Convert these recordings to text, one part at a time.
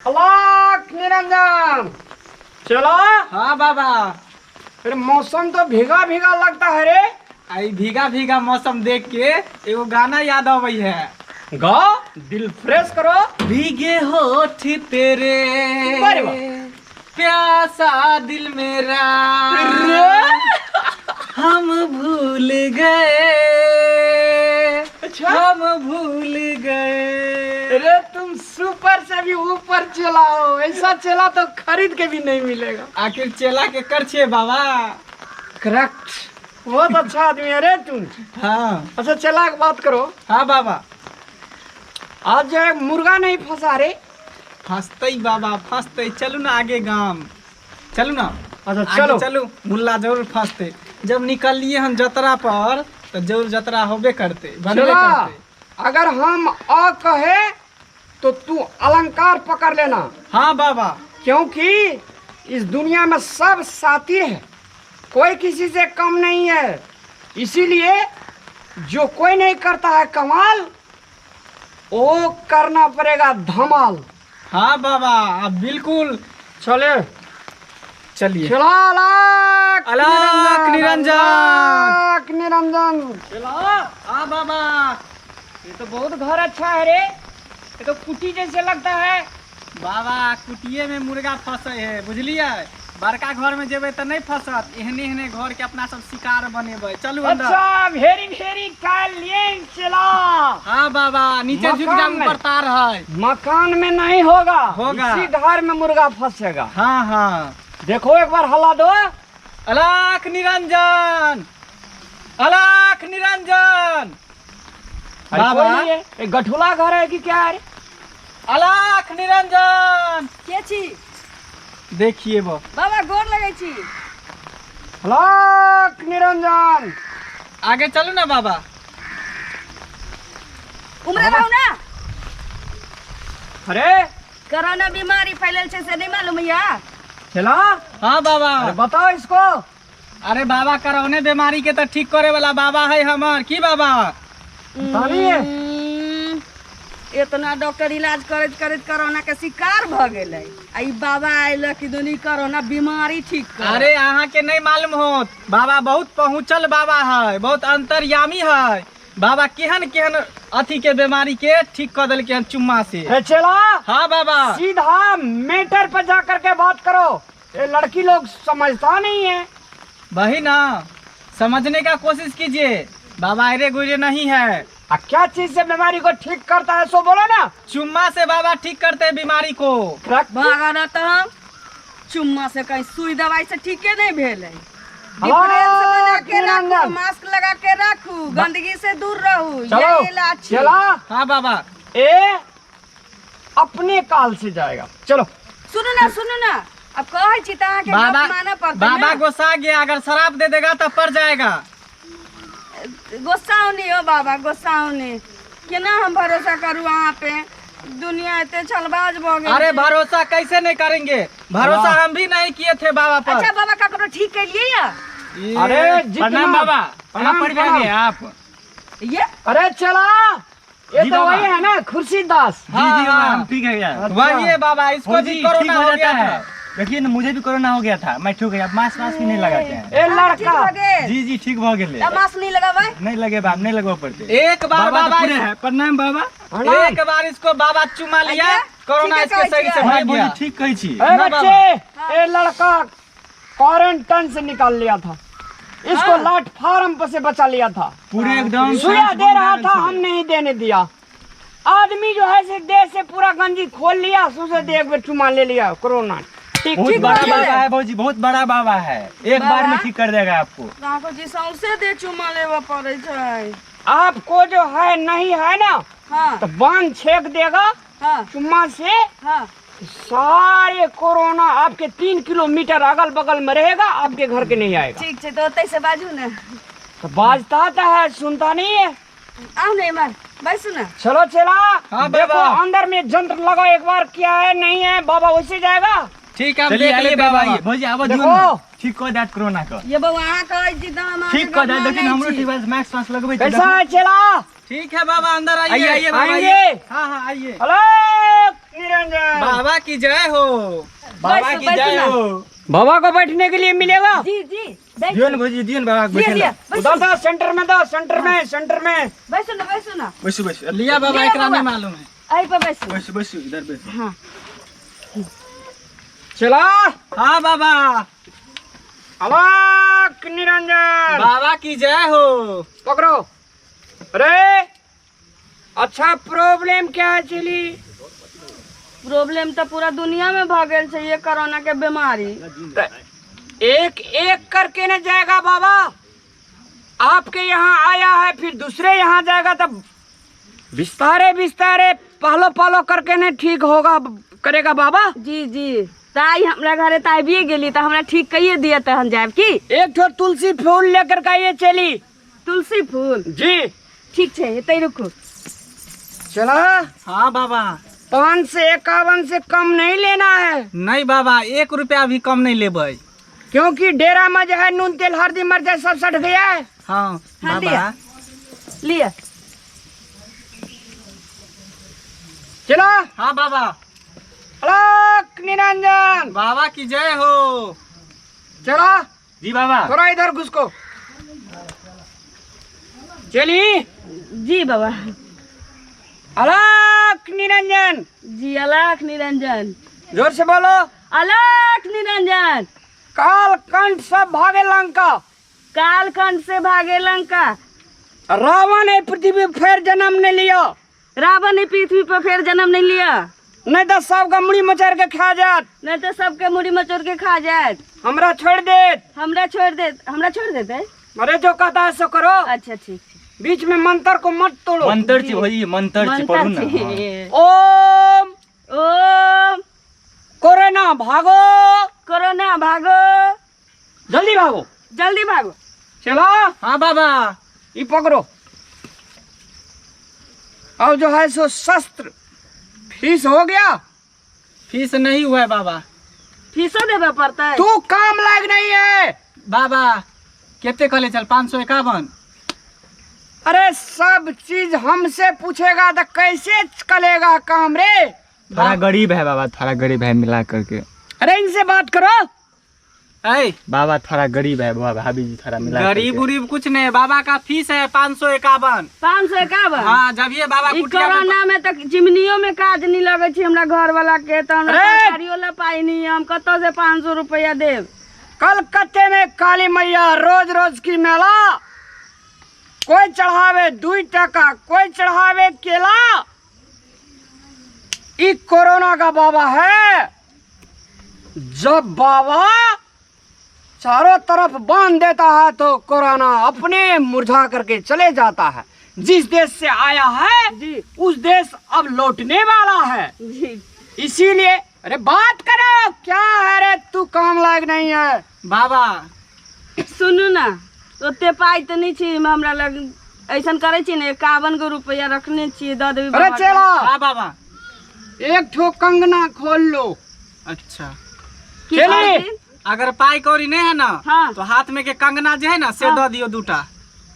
अलग निरंजन चलो। हाँ बाबा। फिर मौसम तो भीगा भीगा लगता है रे। आई भीगा भीगा मौसम देख के एगो गाना याद आवे है। गाओ, दिल फ्रेश करो। भीगे होठ तेरे अरे वाह। प्यासा दिल मेरा हम भूल गए। अच्छा। हम भूल गए। अरे तुम सुपर से भी ऊपर चला हो, ऐसा चला तो खरीद के भी नहीं मिलेगा। आखिर चला के कर छे बाबा। करेक्ट, बहुत अच्छा आदमी है रे तुम। हाँ। अच्छा चला के बात करो। हाँ बाबा। आज जो है मुर्गा नहीं फंसा रे। फंसते बाबा फंसते। चलू ना आगे गांव, चलू ना। अच्छा आगे चलो। चलू, मुल्ला जरूर फंसते। जब निकलिए हम जतरा पर तो जरूर जतरा होबे करते, बनबे चला, करते। अगर हम अ कहे तो तू अलंकार पकड़ लेना, हाँ बाबा। क्योंकि इस दुनिया में सब साथी है, कोई किसी से कम नहीं है। इसीलिए जो कोई नहीं करता है कमाल, वो करना पड़ेगा धमाल। हाँ बाबा आप बिल्कुल। चले चलिए। चला। अलग निरंजन। अलग निरंजन चलो। हाँ बाबा। ये तो बहुत घर अच्छा है रे, ये तो कुटी जैसे लगता है। बाबा कुटिये में मुर्गा फंसे है, बुझलिए। बड़का घर में जेबे तो नहीं फंसत, एहने एहने घर के अपना सब शिकार बनेबे। चलू अंदर। अच्छा, वेरी वेरी कालियन चला। हाँ बाबा, नीचे झुक मकान जाओ, में। ऊपर तार है। मकान में नहीं होगा, होगा। इसी घर में मुर्गा फंसेगा। हाँ हाँ। देखो एक बार हला दो। अलख निरंजन, अलख निरंजन। अरे बाबा। कोई नहीं है, ये गठुला घर है कि क्या है रे? अलख निरंजन। के छी देखिए वो बाबा, गोर लगै छी। अलग निरंजन। आगे चलू ना बाबा। उमरे रहू ना। अरे कोरोना बीमारी फैलल छै से नहीं मालूम या? चला। हाँ बाबा। अरे बताओ इसको। अरे बाबा कोरोना बीमारी के तो ठीक करे वाला बाबा है हमार। की बाबा? बतानी है। इतना डॉक्टर इलाज करत करत कोरोना के शिकार भ गेलै। आ ई बाबा आइल कि दुनी कोरोना बीमारी ठीक कर। अरे अहाँ के नहीं मालूम होत, बाबा बहुत पहुँचल बाबा है, बहुत अंतर्यामी है। बाबा केहन केहन अथी के बीमारी के ठीक कर दिल के चुम्मा से। अरे चला, हाँ बाबा। सीधा मैटर पर जा करके बात करो। ये लड़की लोग समझता नहीं है। वही ना, समझने का कोशिश कीजिए। बाबा अरे गुरे नहीं है। क्या चीज से बीमारी को ठीक करता है सो बोलो ना। चुम्मा से बाबा ठीक करते हैं बीमारी को। भागा ना तो हम चुम्मा से कहीं सुई दवाई से ठीके नहीं भेलै। हाँ, डिफरेंस बना के रखू, निरंजन। मास्क लगा के रखू, गंदगी से दूर रहू। चलो ये इलाज छै। चला। हाँ बाबा। ए अपने काल से जाएगा। चलो। सुनो ना, अब कहै छी त अहाँ के बाबा बात मानना पड़तै। बाबा गुस्सा गया, अगर शराब दे देगा तो पड़ जाएगा। गुस्साओ नहीं हो बाबा, गुस्साओ नहीं। केना हम भरोसा करूँ अहाँ पे? दुनिया इतने छलबाज भ गेल। अरे भरोसा कैसे नहीं करेंगे, भरोसा हम भी नहीं किए थे बाबा पर। अच्छा बाबा ककरो ठीक करिए या? अरे प्रणाम बाबा। प्रणाम पड़ जाएंगे आप। ये अरे चला, ये जी तो बाबा। वही है ना खुर्शीद दास। हाँ, ठीक है यार। अच्छा। वही है बाबा, इसको भी कोरोना हो गया था। देखिए ना, मुझे भी कोरोना हो गया था, मैं ठीक है। मास्क वास्क भी नहीं लगाते हैं। ए ठीक लड़का, भ गेल। जी जी ठीक हो गए। अब मास्क नहीं लगावे? नहीं लगे बाप, नहीं लगवा पड़ते। एक बार बाबा तो बाबा पूरे है। प्रणाम बाबा। प्रणाम। एक बार इसको बाबा चुमा लिया, अय्या, कोरोना ठीक है, इसके शरीर से कहै हाँ भाग बोली गया। ठीक कही छी। ए ना बच्चे, ए लड़का क्वारंटाइन से निकाल लिया था, इसको लाट फार्म पर से बचा लिया था। पूरे एकदम सुइया दे रहा था, हम नहीं देने दिया। आदमी जो है से देह से पूरा गंजी खोल लिया, सुसे देख में चुमा ले लिया कोरोना। ठीक बहुत ठीक बड़ा बात बाबा है। है भौजी, बहुत बड़ा बाबा है। एक बार में ठीक कर देगा आपको। अहाँ को जी सौंसे दे चुमा लेवा पड़े छै। आपको जो है नहीं है ना, हाँ तो बांध छेक देगा हाँ चुम्मा से। हाँ। सारे कोरोना आपके 3 किलोमीटर अगल बगल में रहेगा, आपके घर के नहीं आएगा। ठीक छै, तो ओतै से बाजू ने। तो बाजता तो है, सुनता नहीं है। आउ ने इमहर बैसू ना। चलो चला। हाँ, देखो बाबा। अंदर में जंत्र लगाओ एक बार, क्या है नहीं है। बाबा वैसे जाएगा। ठीक है, हम चलिए देख आइए लेते बाबा, बाबा। आइए भौजी आवाज देखो। ठीक कर देत कोरोना का। ये बउआ अहाँ कहै छी त हम ठीक कर देत, लेकिन हमरो ठीक है। मास्क वास्क लगबै छी। कैसा है चला। ठीक है बाबा, अंदर आइए। आइए, आइए बाबा, आएंगे। हाँ हाँ आइए। अरे निरंजन। बाबा की जय हो। बाबा की जय हो। बाबा को बैठने के लिए मिलेगा। जी जी दियो ना भौजी, दियो ना बाबा को बैठे लिया ला। उधर दो, सेंटर में दो, सेंटर में, सेंटर में। बैसो ना बैसो ना बैसो बैसो लिया बाबा, लिया एकरा बाबा। नहीं मालूम है। आई पे बैसो। बैसो बैसो इधर बैसो। हाँ चला हाँ बाबा। अलग निरंजन। बाबा की जय हो। पकड़ो। अरे अच्छा, प्रॉब्लम क्या है चली? प्रॉब्लम तो पूरा दुनिया में भ गेल छै, ये कोरोना के बीमारी। एक एक करके न जाएगा बाबा। आपके यहाँ आया है, फिर दूसरे यहाँ जाएगा, तब बिस्तारे बिस्तारे पहलो पहलो करके न ठीक होगा, करेगा बाबा। जी जी ताई हमरा घरे ताई भी गेली तो हमरा ठीक कहिए दिया तो हम जाब की। एक ठो तुलसी फूल लेकर का ये चली। तुलसी फूल जी ठीक छै, तै रुकू। चला। हाँ बाबा। 5 से 51 से कम नहीं लेना है, नहीं बाबा, 1 रुपया भी कम नहीं लेबै। क्योंकि डेरा में जो है नून तेल हल्दी मिर्च सब सट गया है। हाँ हाँ, बाबा। लिया। चलो। हाँ बाबा। अलग निरंजन। बाबा की जय हो। चलो जी बाबा। थोड़ा इधर घुसको। चली। जी बाबा। अलग निरंजन। जी अलख निरंजन। जोर से बोलो। अलख निरंजन। काल कंठ सब भागे लंका। कालखंड से भागे लंका। रावण ने पृथ्वी पर फिर जन्म नहीं लिया। रावण ने पृथ्वी पर फिर जन्म नहीं लिया। नहीं तो सबका मुड़ी मचार के खा जात। नहीं तो सबके मुड़ी मचोर के खा जाए। हमरा छोड़ देत। हमरा छोड़ देते। अरे जो कहता है सो करो। अच्छा ठीक ठीक। बीच में मंत्र को मत तोड़ो। मंत्र छी भौजी, मंत्र छी पढ़ू ना। हाँ। ओम ओम कोरोना भागो। कोरोना भागो। जल्दी भागो। जल्दी भागो। चलो। हाँ बाबा। ये पकड़ो। अब जो है सो शस्त्र फीस हो गया। फीस नहीं हुआ है बाबा। फीसो देवे पड़ता है। तू काम लायक नहीं है बाबा कितने कले चल? 551। अरे सब चीज हमसे पूछेगा तो कैसे चलेगा काम रे? थोड़ा गरीब है बाबा, थोड़ा गरीब है मिला करके। अरे इनसे बात करो। ऐ बाबा थोड़ा गरीब है बाबा, भाभी जी थोड़ा मिला गरीब करके। उरीब कुछ नहीं, बाबा का फीस है 551। 551। हाँ जब ये बाबा ई कुटिया में कोरोना में तक चिमनियों में काज नहीं लगे छी हमरा घर वाला के, तो हमरा अरे! सरकारियो ला पाई नहीं, हम कतो से 500 रुपया देव। कलकत्ते में काली मैया रोज रोज की मेला। कोई चढ़ावे 2 टका, कोई चढ़ावे केला। ये कोरोना का बाबा है। जब बाबा चारों तरफ बांध देता है तो कोरोना अपने मुरझा करके चले जाता है। जिस देश से आया है जी उस देश अब लौटने वाला है। जी इसीलिए अरे बात करो। क्या है रे, तू काम लायक नहीं है। बाबा सुनू ना, ओते पाई तो नहीं छी हमरा लग। ऐसन करे छी ने 51 रुपया रखने छी, दे देबी अरे बाबा के। चला हाँ बाबा। एक ठो कंगना खोल लो। अच्छा की चली। कहै छी? अगर पाई कौड़ी नहीं है ना हाँ। तो हाथ में के कंगना जो है ना से हाँ। दो दियो 2टा।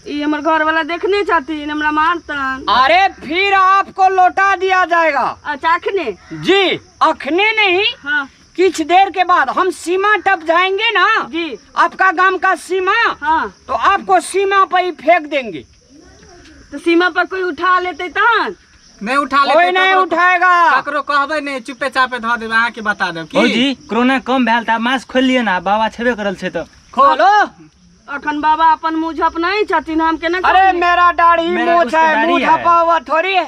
ई हमर घर वाला देखने छथिन, हमरा मारतन। अरे फिर आपको लौटा दिया जाएगा। अच्छा अखने? जी अखने नहीं, हाँ कुछ देर के बाद हम सीमा टप जाएंगे ना जी आपका गांव का सीमा, हाँ। तो आपको सीमा पर ही फेंक देंगे। तो सीमा पर कोई उठा लेते तहन? नहीं उठा लेते कोई नहीं उठाएगा। ककरो कहबे नहीं, चुपे चापे धो देबे, अहाँ के बता देब की। भौजी कोरोना कम भेल था, मास्क खोल लिए ना, बाबा छेबे करल छे तो। खोलो। अखन बाबा अपन मुँह झप नहीं छथिन, हम केना अरे खोलिए? मेरा दाढ़ी मेरा मूछ उसका है, दाढ़ी मुँह है। ढपा हुआ थोड़ी है।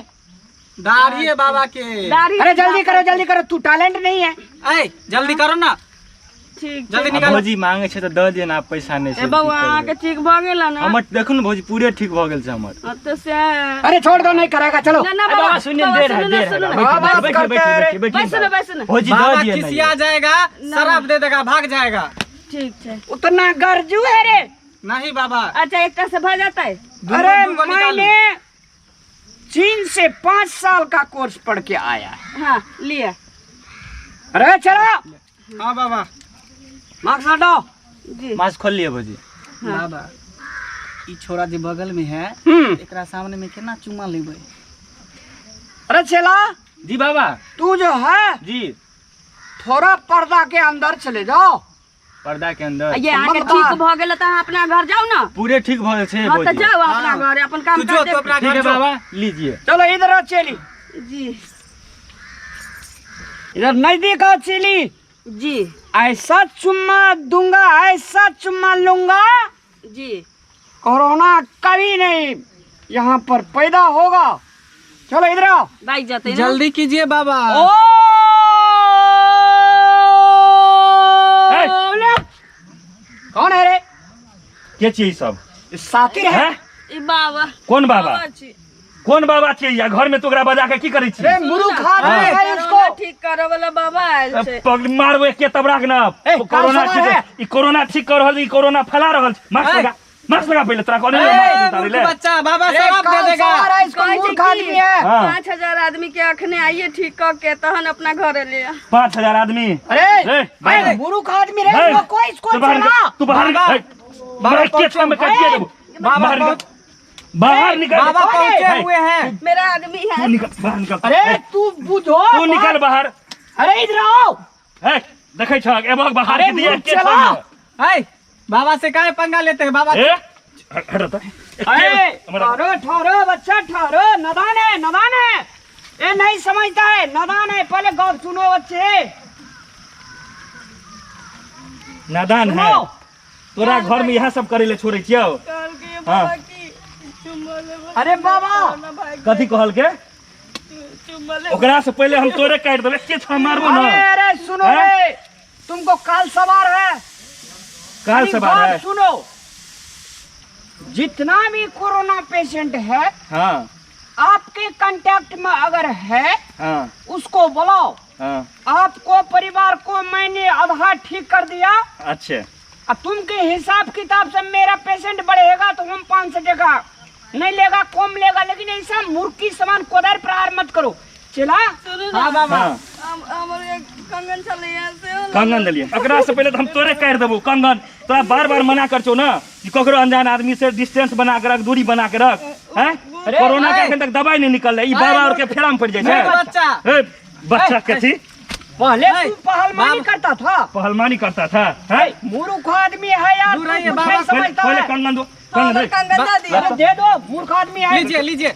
दाढ़ी है बाबा के। दाढ़ी अरे जल्दी करो जल्दी करो, तू टैलेंट नहीं है। ऐ जल्दी करो ना। ठीक जल्दी छै। आ निकालो। भौजी मांगे छे तो दे दिए ना, पैसा नहीं ए छे। बउआ अहाँके ठीक भ गेल न? हमर देखू ना भौजी पूरे ठीक भ गेल छे हमर। हाँ, तो से अरे छोड़ दो, नहीं करेगा। चलो ना ना ए बाबा सुनिए, बाबा, देर है सुनू ना, देर है। सुनू ना। हाँ, बात बैठिए करते हैं। बैठिए बैसो ना, बैसो ना। भौजी बाबा दे दिए खिसिया ना। जाएगा, ना। शराब दे देगा, भाग जाएगा। ठीक छै। उतना गर्जू है रे। नहीं बाबा। अच्छा एकटा से भ जाता है? अरे दूगो निकालो। मैंने चीन से 5 साल का कोर्स पढ़ के आया है। हाँ लिया। अरे चलो हाँ बाबा। मास्क हटाओ। जी मास्क खोल लिए भौजी। हाँ। बाबा ई छोरा जे बगल में है, एकरा सामने में केना चुमा लेबै? अरे चला जी बाबा तू जो है जी। थोड़ा पर्दा के अंदर चले जाओ। पर्दा के अंदर ये आके समझदार। ठीक भ गेल त अहाँ अपना घर जाओ ना। पूरे ठीक भऽ छै हाँ तो भौजी। जाओ अपना घर अपन काम तू जो कर तो अपना ठीक घर है जो। बाबा लीजिए। चलो इधर आओ चेली, जी इधर नजदीक आओ चेली। जी ऐसा चुम्मा दूंगा, ऐसा चुम्मा लूंगा, जी कोरोना कभी नहीं यहाँ पर पैदा होगा। चलो इधर आओ। बाइक जाते हैं जल्दी कीजिए बाबा। ओ कौन है रे? के छियै ई सब? साथी है। हैं? ई बाबा कोन बाबा? छी। कोन बाबा छियै? या घर में तोकरा बजा के की करै छी? रे मुरुख आदमी हाँ। है इसको। ठीक करे वाला बाबा आयल छै। पग मारबो के तबरा के ना। ए, कोरोना काल समय है। ठीक, ई कोरोना ठीक कर रहल, ई कोरोना फैला रहल। मास्क ए। लगा, मास्क लगा पहले तोरा कहले ए, मास्क उतारे मूर्ख ले। बच्चा बाबा अरे शराब दे काल देगा। सवार है, इसको कहै छै मूर्ख कि आदमी है। हाँ। 5000 आदमी के अखने आइए ठीक क के तहन अपना घर लिया। 5000 आदमी। अरे ए, भाई मूर्ख आदमी रे, ए, इसको कोई इसको तू बाहर चला। निकल, तू बाहर बाबा, निकल। बाहर के छम में काट देबो। बाबा बाहर निकल, बहुत- बाहर निकल। बाबा कौन है? पहुंचे हुए हैं। मेरा आदमी तू है। निकल, बाहर निकल। अरे ए, तू बुझो। तू निकल बाहर। अरे इधर आओ। ए, देखै छ एबो बाहर अरे के दिए मूर्ख के चला। छम। ऐ, बाबा से काहे पंगा लेते हैं बाबा? ए, हट तो। अरे हमारा ठहरो ठहरो बच्चा ठहरो, नादान है नादान है। ये नहीं समझता है, नादान है। पहले गौर सुनो बच्चे, नादान है। सुनो। तोरा घर में यह सब करे ले छोड़े छियौ। कल के हाँ। बाबा की चुम्मा ले। अरे बाबा कथी कहल के? चुम्मा ले। ओकरा से पहले हम तोरे काट देबे, के छ मारबो ना। अरे अरे सुनो हैं? रे, तुमको काल सवार है। काल अरे सवार बात है। सुनो, जितना भी कोरोना पेशेंट है हाँ आपके कांटेक्ट में अगर है हाँ उसको बुलाओ। हाँ। आपको परिवार को मैंने आधा ठीक कर दिया। अच्छा अब तुम के हिसाब किताब से मेरा पेशेंट बढ़ेगा तो हम 500 देगा, नहीं लेगा कम लेगा, लेकिन ऐसा मूर्खी समान कोदार प्रहार मत करो। चला। सुनो ना हाँ बाबा। हाँ। हमर एक कंगन चले यहाँ से। कंगन दिलिए एकरा से पहले तो हम तोरे काट देबो कंगन। तोरा बार बार मना कर छो ना कि ककरो अनजान आदमी से डिस्टेंस बना के रख, दूरी बना के रख। हैं? अरे, कोरोना के अरे। अखन तक दवाई नहीं निकल रही, बाबा और के फेरा में पड़ जाए मेरे छै। बच्चा ए, बच्चा कथी पहले नहीं, तू पहलवानी बाबा। करता था। पहलवानी करता था। हैं? मूर्ख आदमी है यार, दूर तू रहिए कुछ बाबा, नहीं समझता पहले है। कंगन दो, कंगन दे। कंगन दे दिया। अरे दे दो, मूर्ख आदमी है। लीजिए लीजिए।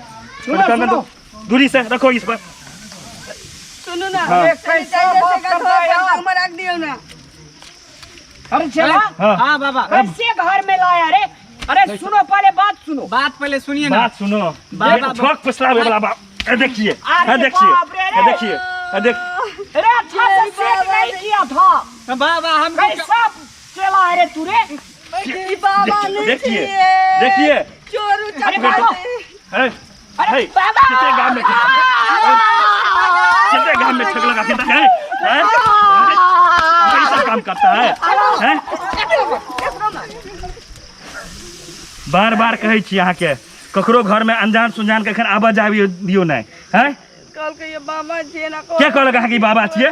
सुनो कंगन सुनो, दो, दूरी से रखो इस पर। सुनो ना हाँ। सैनिटाइजर बात से का करता है यार। थोड़ा नंबर रख दियो ना। अरे चला। हाँ। हाँ बाबा कैसे घर में लाया रे? अरे सुनो, पहले बात सुनो। बात पहले सुनिए ना। बात सुनो। बाबा, छक पिछला वाला बात। ए देखिए, अरे ए देखिए, बाप रे, ए देखिए, ए देख। अरे अच्छा से सेट नहीं किया था। बाबा हम कैसा चला है रे तू रे? ई बाबा नहीं देखिए, चाहिए। देखिए। चोर अरे उचक बाबा। ए, अरे ए, बाबा। कितने गांव में कितने गांव में ठग लगा कितना है? हैं? कैसा काम करता है? हैं? बार बार कहै छी अहाँ के ककरो घर में अनजान सुनजान के एखन आबऽ जाबियो दियो नहीं। हैं? कल के ये बाबा छिए ना। के कहलक अहाँ कि बाबा छिए?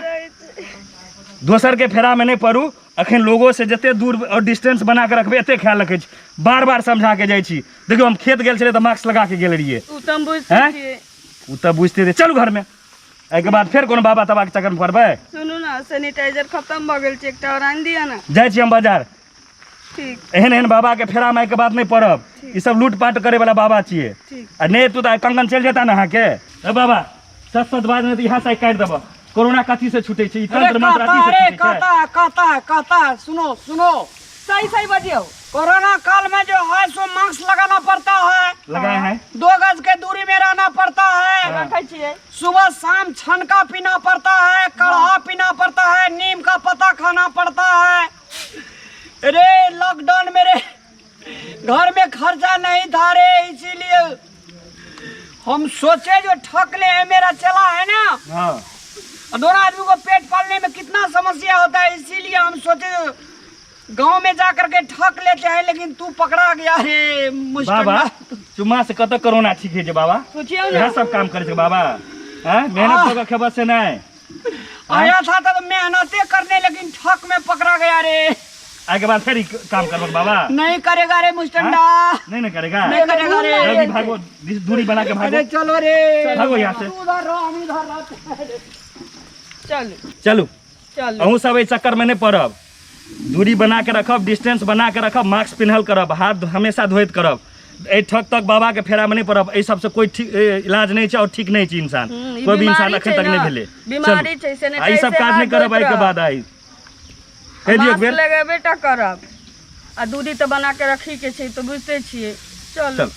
दोसर के फेरा में नहीं पड़ू। अखन लोगों से जते दूर और डिस्टेंस बना के रखबे एते ख्याल रखे छी। बार बार समझा के जाइ छी। देखियो हम खेत गेल छले त मास्क लगा के गेल रहिए। उ तम बुझते हैं? छिए। उ त बुझते थे। चलू घर में, एके बाद फिर कोनो बाबा तबा के चक्कर में पड़बै। सुनू ना सैनिटाइजर खत्म भ गेल छै, एकटा और आनि दिया ना। जाइ छी हम बाजार। ठीक एहन एहन बाबा के फेरा में के बाद नहीं पड़ब। ई सब लूटपाट करे वाला बाबा छिए। ठीक। आ नहीं तू त कंगन चल जाता ना अहाँ के। ए बाबा सच सच बात नहीं तो यहाँ से काट देबो। कोरोना कथी से छूटे छै? ई अरे तंत्र मंत्र कहता अथी है से रे, छूटे छै। कहता है। सुनो सुनो, सही सही बजियो। कोरोना काल में जो है सो मास्क लगाना पड़ता है, लगाए हैं। 2 गज के दूरी में रहना पड़ता है, रखै छिए। सुबह शाम छनका पीना पड़ता है, काढ़ा पीना पड़ता है, नीम का पत्ता खाना पड़ता है। अरे लॉकडाउन मेरे घर में खर्चा नहीं था रे, इसीलिए हम सोचे जो ठग ले है मेरा चला है ना, हाँ दोनों आदमी को पेट पालने में कितना समस्या होता है, इसीलिए हम सोचे गांव में जाकर के ठग लेते हैं, लेकिन तू पकड़ा गया रे बाबा। चुम्मा से कत कोरोना ठीक है जे बाबा? सोचियो ना। यह सब काम करे छै बाबा। हैं? मेहनत तो खेबा से नहीं। आया था तो मेहनते करने, लेकिन ठग में पकड़ा गया रे। आए के बाद फिर ही काम करबो बाबा। नहीं करेगा रे मुस्टंडा, नहीं ना करेगा। नहीं करेगा रे। जल्दी भागो, दूरी बना के भागो। अरे चलो रे, भागो यहाँ से। उधर रहो, हम इधर रहते हैं। चलू चलू चलू अहूँ सब एहि चक्कर में नहीं पड़ब। दूरी बना के रखब, डिस्टेंस बना के रखब, मास्क पिन्हल करब, हाथ हमेशा धोइत करब। ए ठक तक बाबा के फेरा में नहीं पड़ब। एहि सबसे कोई ठीक इलाज नहीं छै और ठीक नहीं छै इंसान। ई कोई भी इंसान बीमारी अखन छै तक ना, नहीं भेले। बीमारी छै, चलू। से आ ई सब काज नहीं करब एहि के बाद। आई कह दियौ एक मास्क बेर। लगेबे टा करब आ दूरी तो बना के रखी के छै, तो बुझते छियै। चल चल